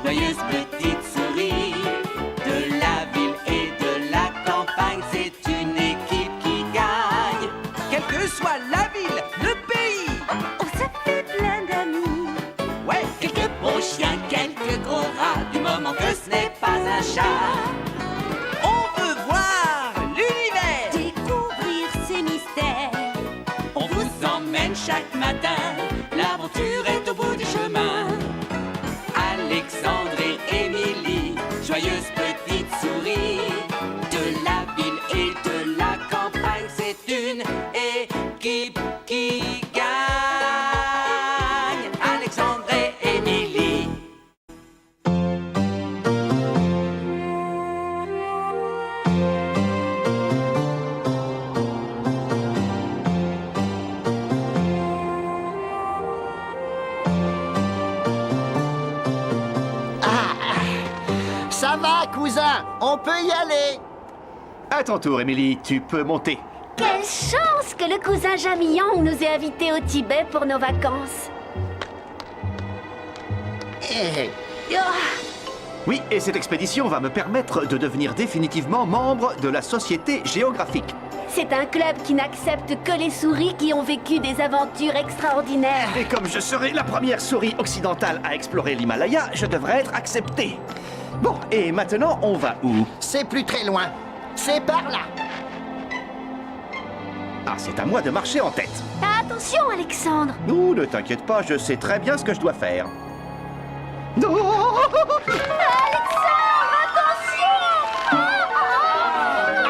joyeuses petites souris. De la ville et de la campagne, c'est une équipe qui gagne. Quelle que soit la ville, le pays. Oh, ça fait plein d'amis. Ouais, quelques bons chiens, quelques gros rats, du moment que ce n'est pas un chat. On veut voir l'univers. Découvrir ses mystères. On vous emmène chaque matin, l'aventure est au bout du chemin. Alexandre et Émilie, joyeuses petites souris. De la ville et de la campagne, c'est une équipe qui gagne. Alexandre et Émilie. Ça va, cousin, on peut y aller. À ton tour, Émilie, tu peux monter. Quelle chance que le cousin Jamillon nous ait invités au Tibet pour nos vacances. Oui, et cette expédition va me permettre de devenir définitivement membre de la Société géographique. C'est un club qui n'accepte que les souris qui ont vécu des aventures extraordinaires. Et comme je serai la première souris occidentale à explorer l'Himalaya, je devrais être accepté. Bon, et maintenant, on va où? C'est plus très loin. C'est par là. Ah, c'est à moi de marcher en tête. Attention, Alexandre. Non, ne t'inquiète pas, je sais très bien ce que je dois faire. Non!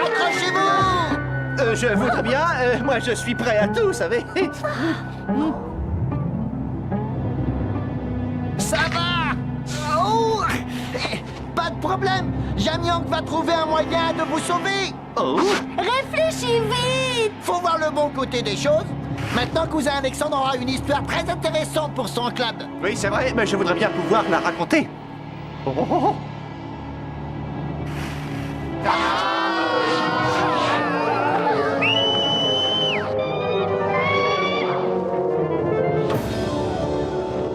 Accrochez-vous. Je voudrais bien, moi je suis prêt à tout, vous savez. Ça va. Oh. Pas de problème. Jamyang va trouver un moyen de vous sauver. Oh! Réfléchis vite. Faut voir le bon côté des choses. Maintenant, cousin Alexandre aura une histoire très intéressante pour son club. Oui, c'est vrai, mais je voudrais bien pouvoir la raconter. Oh, oh, oh.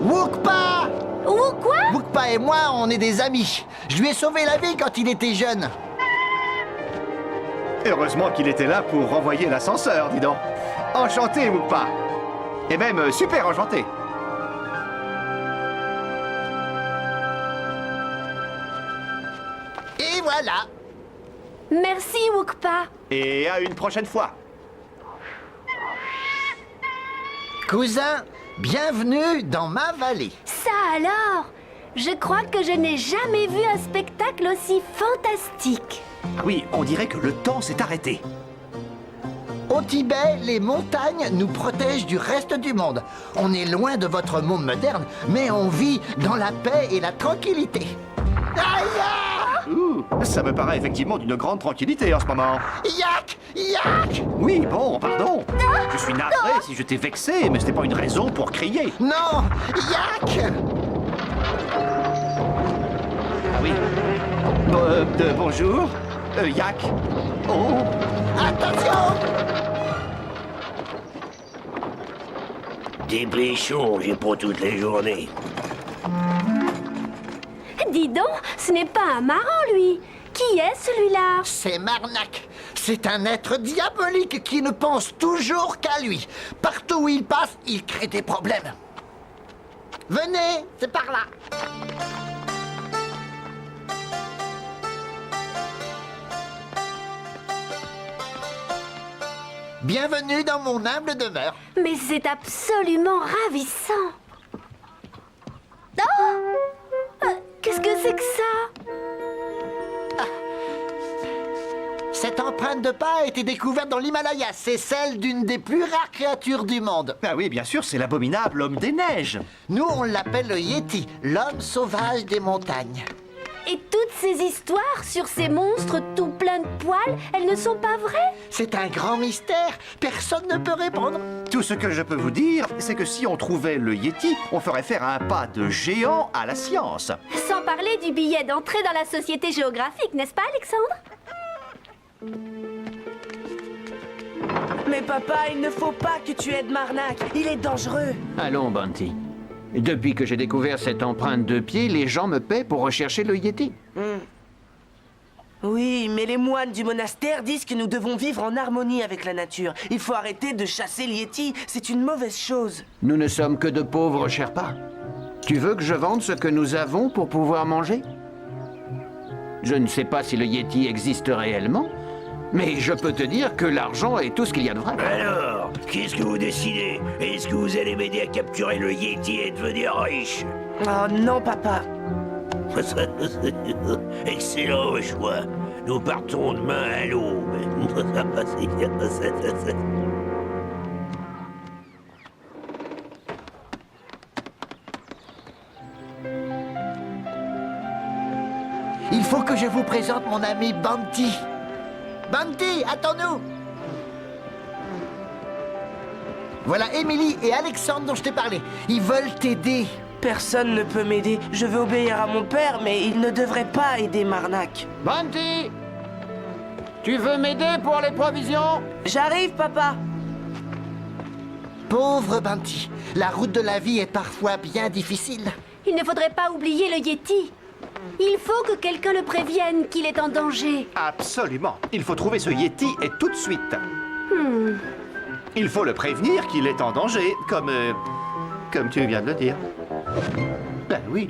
Wukpa. Ou quoi? Wukpa et moi, on est des amis. Je lui ai sauvé la vie quand il était jeune. Heureusement qu'il était là pour renvoyer l'ascenseur, dis donc. Enchanté, Wukpa. Et même super enchanté. Et voilà. Merci, Wukpa. Et à une prochaine fois. Cousin, bienvenue dans ma vallée. Ça alors? Je crois que je n'ai jamais vu un spectacle aussi fantastique. Ah oui, on dirait que le temps s'est arrêté. Au Tibet, les montagnes nous protègent du reste du monde. On est loin de votre monde moderne, mais on vit dans la paix et la tranquillité. Aïe! Ouh, ça me paraît effectivement d'une grande tranquillité en ce moment. Yak! Yak! Oui, bon, pardon. Je suis navré si je t'ai vexé, mais c'était pas une raison pour crier. Non! Yak! Ah oui. Bonjour. Yak. Oh. Attention! Des blichons, j'ai pour toutes les journées. Dis donc, ce n'est pas un marin, lui. Qui est celui-là? C'est Marnak. C'est un être diabolique qui ne pense toujours qu'à lui. Partout où il passe, il crée des problèmes. Venez, c'est par là. Bienvenue dans mon humble demeure. Mais c'est absolument ravissant. Oh! Qu'est-ce que c'est que ça? Cette empreinte de pas a été découverte dans l'Himalaya. C'est celle d'une des plus rares créatures du monde. Ah oui, bien sûr, c'est l'abominable homme des neiges. Nous, on l'appelle le Yeti, l'homme sauvage des montagnes. Et toutes ces histoires sur ces monstres tout pleins de poils, elles ne sont pas vraies? C'est un grand mystère. Personne ne peut répondre. Tout ce que je peux vous dire, c'est que si on trouvait le Yeti, on ferait faire un pas de géant à la science. Sans parler du billet d'entrée dans la Société géographique, n'est-ce pas, Alexandre? Mais papa, il ne faut pas que tu aides Marnak. Il est dangereux. Allons, Bounty. Depuis que j'ai découvert cette empreinte de pied, les gens me paient pour rechercher le Yéti. Oui, mais les moines du monastère disent que nous devons vivre en harmonie avec la nature. Il faut arrêter de chasser le Yéti, c'est une mauvaise chose. Nous ne sommes que de pauvres Sherpas. Tu veux que je vende ce que nous avons pour pouvoir manger? Je ne sais pas si le Yéti existe réellement, mais je peux te dire que l'argent est tout ce qu'il y a de vrai. Alors, qu'est-ce que vous décidez? Est-ce que vous allez m'aider à capturer le Yéti et devenir riche? Oh non, papa. Excellent choix. Nous partons demain à l'aube. Il faut que je vous présente mon ami Banty. Banty, attends-nous! Voilà Emily et Alexandre dont je t'ai parlé. Ils veulent t'aider. Personne ne peut m'aider. Je veux obéir à mon père, mais il ne devrait pas aider Marnak. Banty! Tu veux m'aider pour les provisions? J'arrive, papa. Pauvre Banty, la route de la vie est parfois bien difficile. Il ne faudrait pas oublier le Yéti. Il faut que quelqu'un le prévienne qu'il est en danger. Absolument. Il faut trouver ce Yéti et tout de suite. Il faut le prévenir qu'il est en danger, comme tu viens de le dire. Ben oui.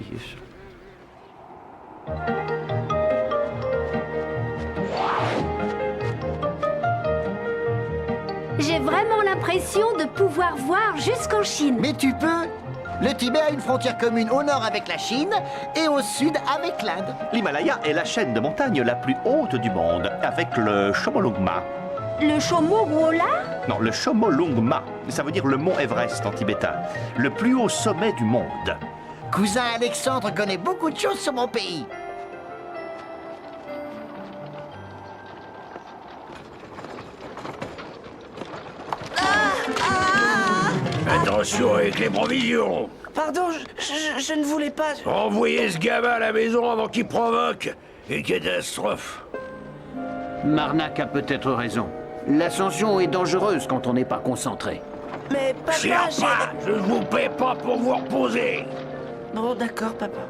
J'ai vraiment l'impression de pouvoir voir jusqu'en Chine. Mais tu peux. Le Tibet a une frontière commune au nord avec la Chine et au sud avec l'Inde. L'Himalaya est la chaîne de montagne la plus haute du monde, avec le Chomolungma. Le Chomolungma? Non, le Chomolungma. Ça veut dire le mont Everest en tibétain. Le plus haut sommet du monde. Cousin Alexandre connaît beaucoup de choses sur mon pays. Attention avec les provisions. Pardon, je ne voulais pas... Envoyez ce gamin à la maison avant qu'il provoque une catastrophe. Marnak a peut-être raison. L'ascension est dangereuse quand on n'est pas concentré. Mais papa, Sherpa, je ne vous paie pas pour vous reposer. Bon, d'accord, papa.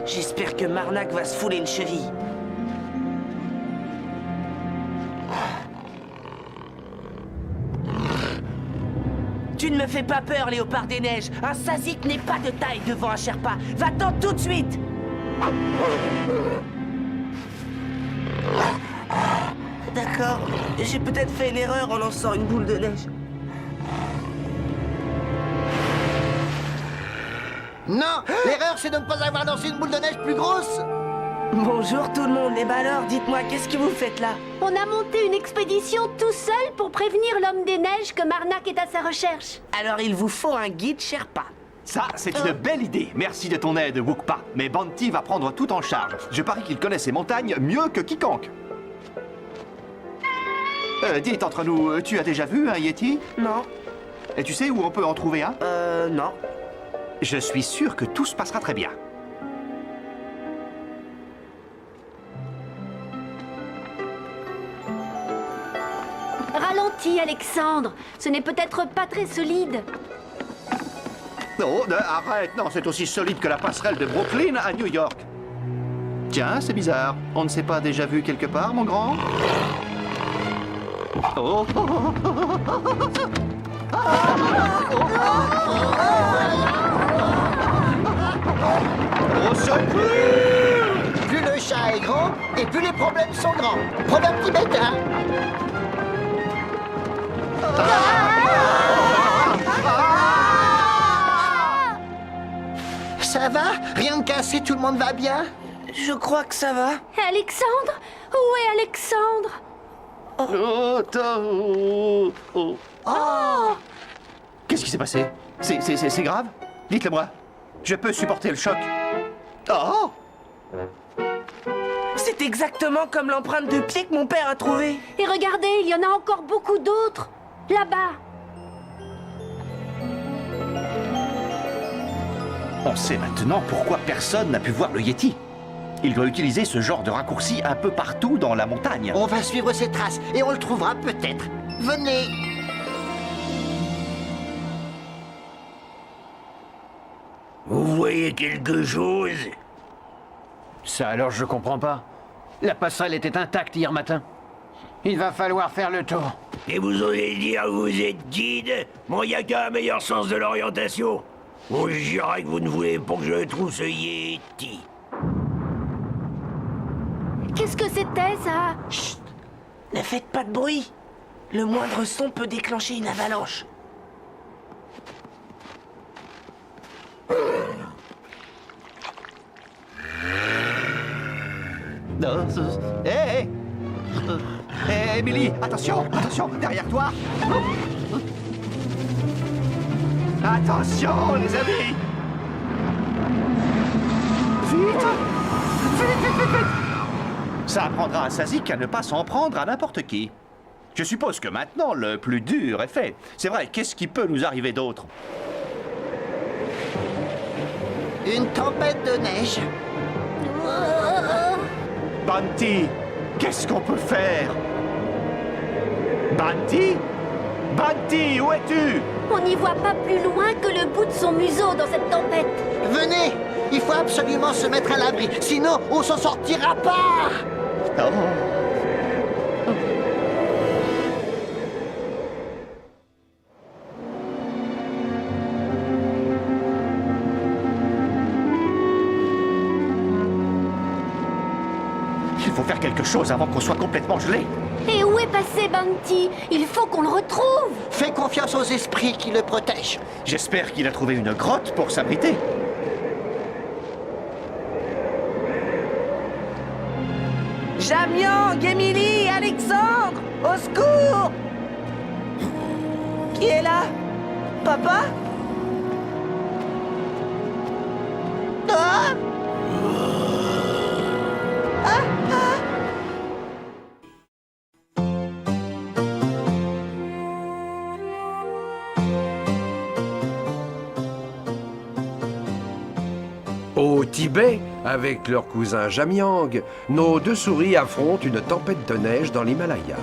J'espère que Marnak va se fouler une cheville. Tu ne me fais pas peur, Léopard des Neiges. Un Sazik n'est pas de taille devant un Sherpa. Va-t'en tout de suite. D'accord, j'ai peut-être fait une erreur en lançant une boule de neige. Non, l'erreur c'est de ne pas avoir lancé une boule de neige plus grosse. Bonjour tout le monde, et bah alors, dites-moi, qu'est-ce que vous faites là? On a monté une expédition tout seul pour prévenir l'homme des neiges que Marnak est à sa recherche. Alors il vous faut un guide Sherpa. Ça, c'est une belle idée. Merci de ton aide, Wukpa. Mais Banty va prendre tout en charge. Je parie qu'il connaît ces montagnes mieux que quiconque. Dites entre nous, tu as déjà vu un Yéti? Non. Et tu sais où on peut en trouver un? Non. Je suis sûr que tout se passera très bien. Ralentis, Alexandre. Ce n'est peut-être pas très solide. Oh, arrête, non, c'est aussi solide que la passerelle de Brooklyn à New York. Tiens, c'est bizarre. On ne s'est pas déjà vu quelque part, mon grand? Oh. Au secours! Plus le chat est grand et plus les problèmes sont grands. Proverbe tibétain. Ça va? Rien de cassé, tout le monde va bien? Je crois que ça va. Alexandre? Où est Alexandre? Oh. Qu'est-ce qui s'est passé? C'est grave? Dites-le-moi. Je peux supporter le choc. Oh! C'est exactement comme l'empreinte de pied que mon père a trouvée. Et regardez, il y en a encore beaucoup d'autres. Là-bas. On sait maintenant pourquoi personne n'a pu voir le Yéti. Il doit utiliser ce genre de raccourci un peu partout dans la montagne. On va suivre ses traces et on le trouvera peut-être. Venez. Vous voyez quelque chose? Ça alors, je comprends pas. La passerelle était intacte hier matin. Il va falloir faire le tour. Et vous osez dire que vous êtes guide? Bon, y a qu'un meilleur sens de l'orientation. On jura que vous ne voulez pas que je trouve ce Yeti. Qu'est-ce que c'était, ça? Chut! Ne faites pas de bruit. Le moindre son peut déclencher une avalanche. Hé! Hé, Emily, attention, attention, derrière toi! Attention, les amis! Vite! Vite! Ça apprendra à Sazik à ne pas s'en prendre à n'importe qui. Je suppose que maintenant, le plus dur est fait. C'est vrai, qu'est-ce qui peut nous arriver d'autre? Une tempête de neige. Bunty, qu'est-ce qu'on peut faire? Bunty? Bunty, où es-tu? On n'y voit pas plus loin que le bout de son museau dans cette tempête. Venez, il faut absolument se mettre à l'abri, sinon on s'en sortira pas. Oh. Il faut faire quelque chose avant qu'on soit complètement gelé. Et où est passé Bounty? Il faut qu'on le retrouve. Fais confiance aux esprits qui le protègent. J'espère qu'il a trouvé une grotte pour s'abriter. Jamiang, Emily, Alexandre, au secours! Qui est là? Papa? Ah! Ah! Ah! Au Tibet, avec leur cousin Jamiang, nos deux souris affrontent une tempête de neige dans l'Himalaya.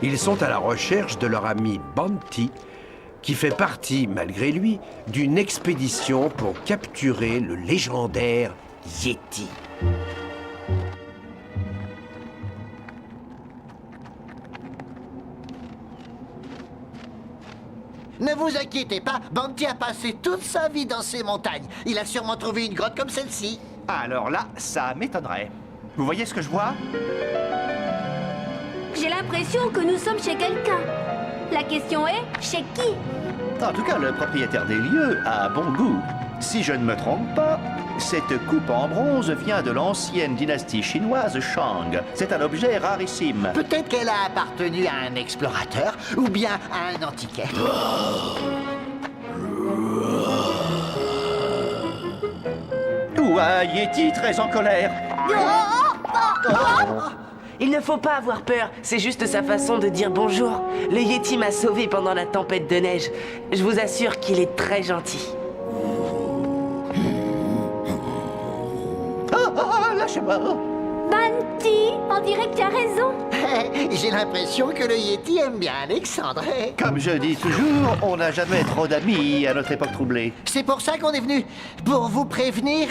Ils sont à la recherche de leur ami Bounty, qui fait partie, malgré lui, d'une expédition pour capturer le légendaire Yeti. Ne vous inquiétez pas, Bounty a passé toute sa vie dans ces montagnes. Il a sûrement trouvé une grotte comme celle-ci. Alors là, ça m'étonnerait. Vous voyez ce que je vois? J'ai l'impression que nous sommes chez quelqu'un. La question est, chez qui? En tout cas, le propriétaire des lieux a bon goût. Si je ne me trompe pas, cette coupe en bronze vient de l'ancienne dynastie chinoise Shang. C'est un objet rarissime. Peut-être qu'elle a appartenu à un explorateur ou bien à un antiquaire. Ou un Yeti très en colère. Il ne faut pas avoir peur, c'est juste sa façon de dire bonjour. Le Yeti m'a sauvé pendant la tempête de neige. Je vous assure qu'il est très gentil. Lâchez-moi. Bounty, on dirait que tu as raison. J'ai l'impression que le Yeti aime bien Alexandre. Comme je dis toujours, on n'a jamais trop d'amis à notre époque troublée. C'est pour ça qu'on est venu, pour vous prévenir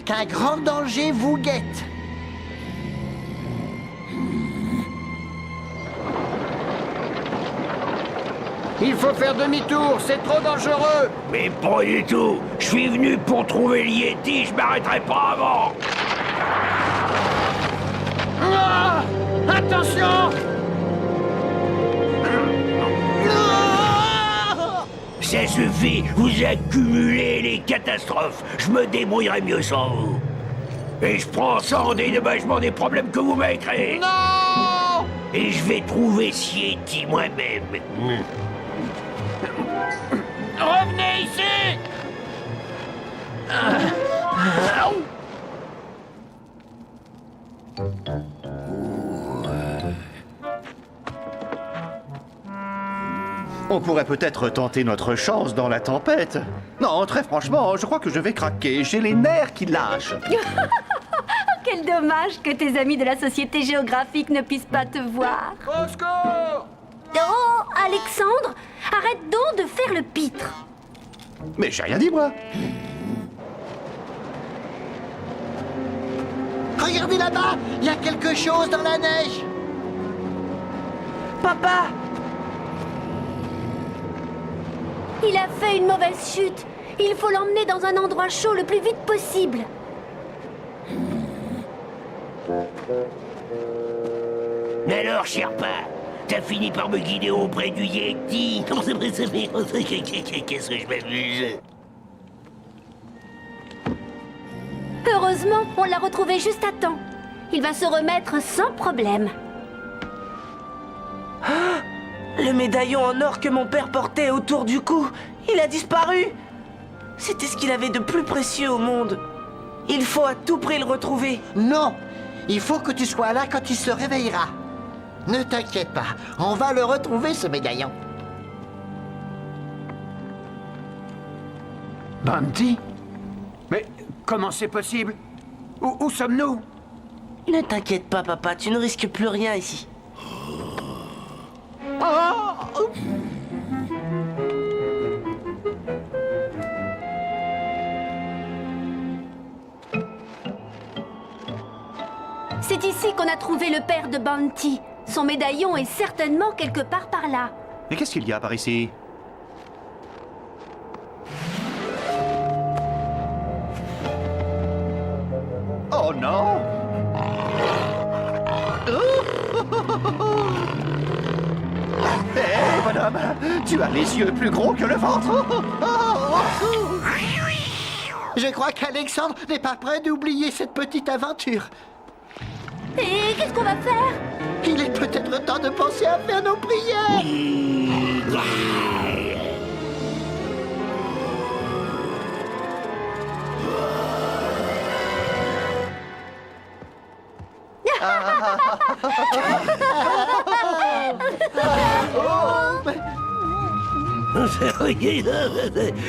qu'un grand danger vous guette. Il faut faire demi-tour, c'est trop dangereux. Mais pas du tout. Je suis venu pour trouver le Yeti, je m'arrêterai pas avant. Ah! Attention! Ça suffit, vous accumulez les catastrophes. Je me débrouillerai mieux sans vous. Et je prends ça en dédommagement des problèmes que vous m'avez créés. Non! Et je vais trouver ce Yeti moi-même. Revenez ici! On pourrait peut-être tenter notre chance dans la tempête. Non, très franchement, je crois que je vais craquer. J'ai les nerfs qui lâchent. Quel dommage que tes amis de la Société géographique ne puissent pas te voir. Au secours! Oh, Alexandre, arrête donc de faire le pitre. Mais j'ai rien dit, moi. Regardez là-bas, il y a quelque chose dans la neige. Papa! Il a fait une mauvaise chute. Il faut l'emmener dans un endroit chaud le plus vite possible. Alors, Sherpa, t'as fini par me guider auprès du Yeti. Qu'est-ce que je m'amuse. Heureusement, on l'a retrouvé juste à temps. Il va se remettre sans problème. Le médaillon en or que mon père portait autour du cou, il a disparu. C'était ce qu'il avait de plus précieux au monde. Il faut à tout prix le retrouver. Non, il faut que tu sois là quand il se réveillera. Ne t'inquiète pas, on va le retrouver, ce médaillon. Bounty? Mais comment c'est possible? Où sommes-nous? Ne t'inquiète pas, papa, tu ne risques plus rien ici. C'est ici qu'on a trouvé le père de Bounty. Son médaillon est certainement quelque part par là. Mais qu'est-ce qu'il y a par ici? Oh non! Hé, bonhomme, tu as les yeux plus gros que le ventre. Je crois qu'Alexandre n'est pas prêt d'oublier cette petite aventure. Et qu'est-ce qu'on va faire? Il est peut-être temps de penser à faire nos prières.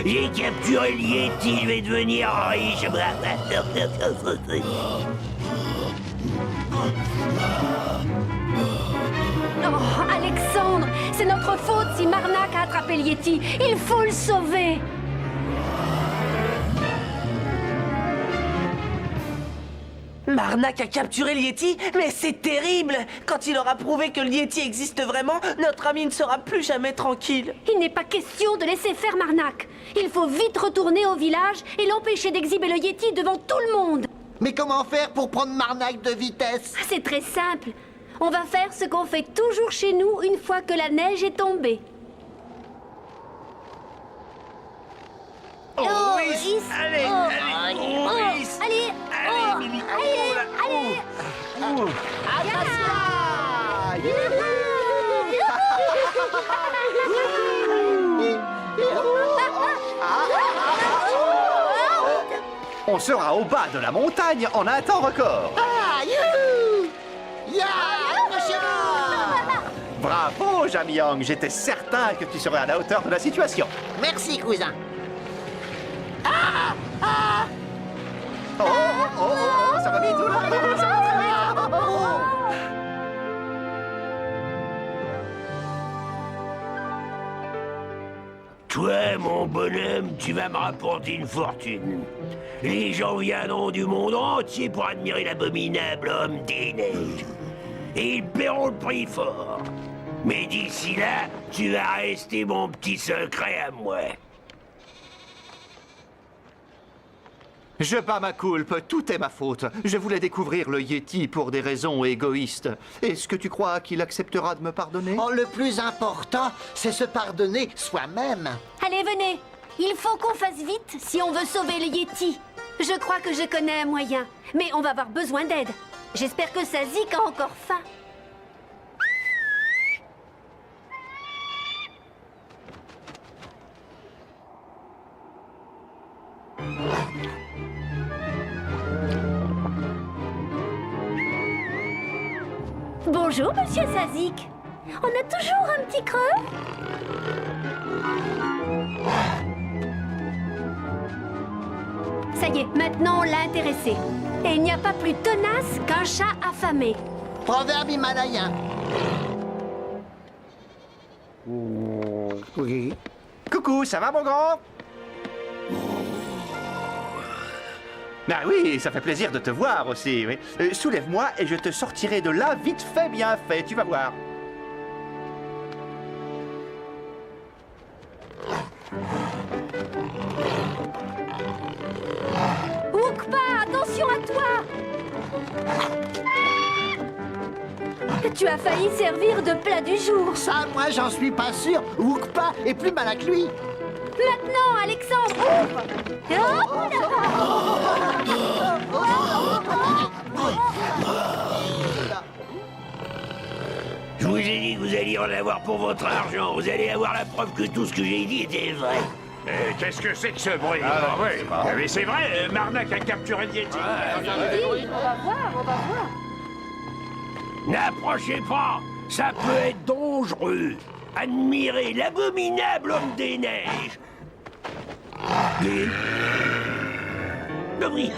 J'ai capturé le Yeti, je vais devenir riche. Oh, Alexandre, c'est notre faute si Marnak a attrapé le Yeti. Il faut le sauver. Marnak a capturé le Yeti, mais c'est terrible! Quand il aura prouvé que le Yeti existe vraiment, notre ami ne sera plus jamais tranquille. Il n'est pas question de laisser faire Marnak. Il faut vite retourner au village et l'empêcher d'exhiber le Yeti devant tout le monde. Mais comment faire pour prendre Marnak de vitesse? C'est très simple. On va faire ce qu'on fait toujours chez nous une fois que la neige est tombée. Oh, oui. Allez, allez, allez, On sera au bas de la montagne en un temps record. Ah, youhou! Ya, accrochez-vous! Bravo, Jamyang, j'étais certain que tu serais à la hauteur de la situation. Merci, cousin. Oh, ça va vite, oula, ça va très vite. Toi, mon bonhomme, tu vas me rapporter une fortune. Les gens viendront du monde entier pour admirer l'abominable homme des neiges. Et ils paieront le prix fort. Mais d'ici là, tu vas rester mon petit secret à moi. Je bats ma culpe, tout est ma faute. Je voulais découvrir le Yeti pour des raisons égoïstes. Est-ce que tu crois qu'il acceptera de me pardonner? Oh, le plus important, c'est se pardonner soi-même. Allez, venez. Il faut qu'on fasse vite si on veut sauver le Yeti. Je crois que je connais un moyen, mais on va avoir besoin d'aide. J'espère que Sazik a encore faim. Bonjour, monsieur Sazik. On a toujours un petit creux? Ça y est, maintenant on l'a intéressé. Et il n'y a pas plus tenace qu'un chat affamé. Proverbe himalayen. Coucou, ça va mon grand? Ah oui, ça fait plaisir de te voir aussi. Oui. Soulève-moi et je te sortirai de là vite fait, bien fait, tu vas voir. Oukpa, attention à toi! Tu as failli servir de plat du jour. Ça, moi, j'en suis pas sûr. Oukpa est plus malin que lui. Maintenant, Alexandre, ouvre! Je vous ai dit que vous alliez en avoir pour votre argent. Vous allez avoir la preuve que tout ce que j'ai dit était vrai. Qu'est-ce que c'est que ce bruit c'est marrant. Mais c'est vrai, Marnak a capturé le Yeti. On va voir. N'approchez pas, ça peut être dangereux. Admirez l'abominable homme des neiges. Le bris.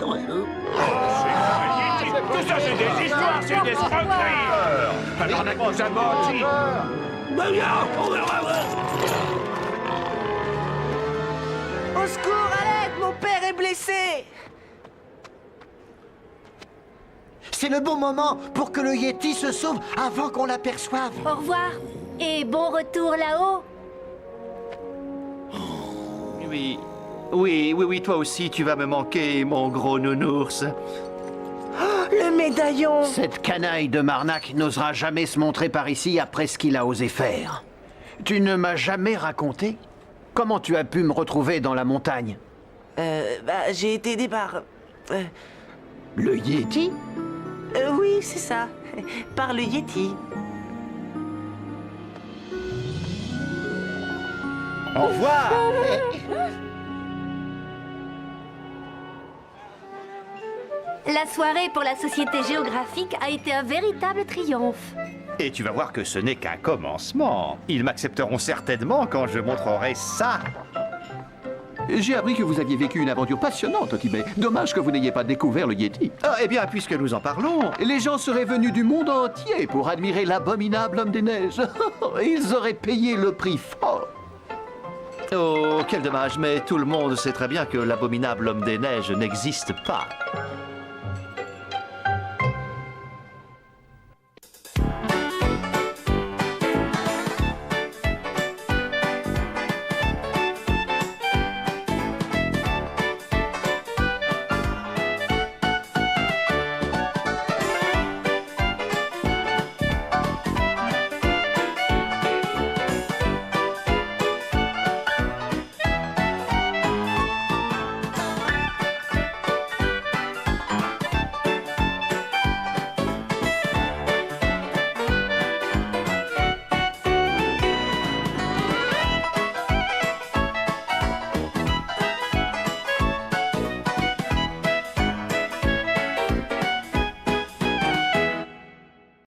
Tout ça, c'est des histoires, c'est des escroqueries. Marnak nous a menti. Ben bien, on verra voir. Au secours, à l'aide, mon père est blessé. C'est le bon moment pour que le Yeti se sauve avant qu'on l'aperçoive. Au revoir et bon retour là-haut. Oui, toi aussi, tu vas me manquer, mon gros nounours. Le médaillon. Cette canaille de Marnak n'osera jamais se montrer par ici après ce qu'il a osé faire. Tu ne m'as jamais raconté comment tu as pu me retrouver dans la montagne. J'ai été aidé par... Le Yeti? oui, c'est ça. Par le Yeti. Au revoir. La soirée pour la Société géographique a été un véritable triomphe. Et tu vas voir que ce n'est qu'un commencement. Ils m'accepteront certainement quand je montrerai ça. J'ai appris que vous aviez vécu une aventure passionnante au Tibet. Dommage que vous n'ayez pas découvert le Yeti. Ah, eh bien, puisque nous en parlons... Les gens seraient venus du monde entier pour admirer l'abominable homme des neiges. Ils auraient payé le prix fort. Oh, quel dommage, mais tout le monde sait très bien que l'abominable homme des neiges n'existe pas.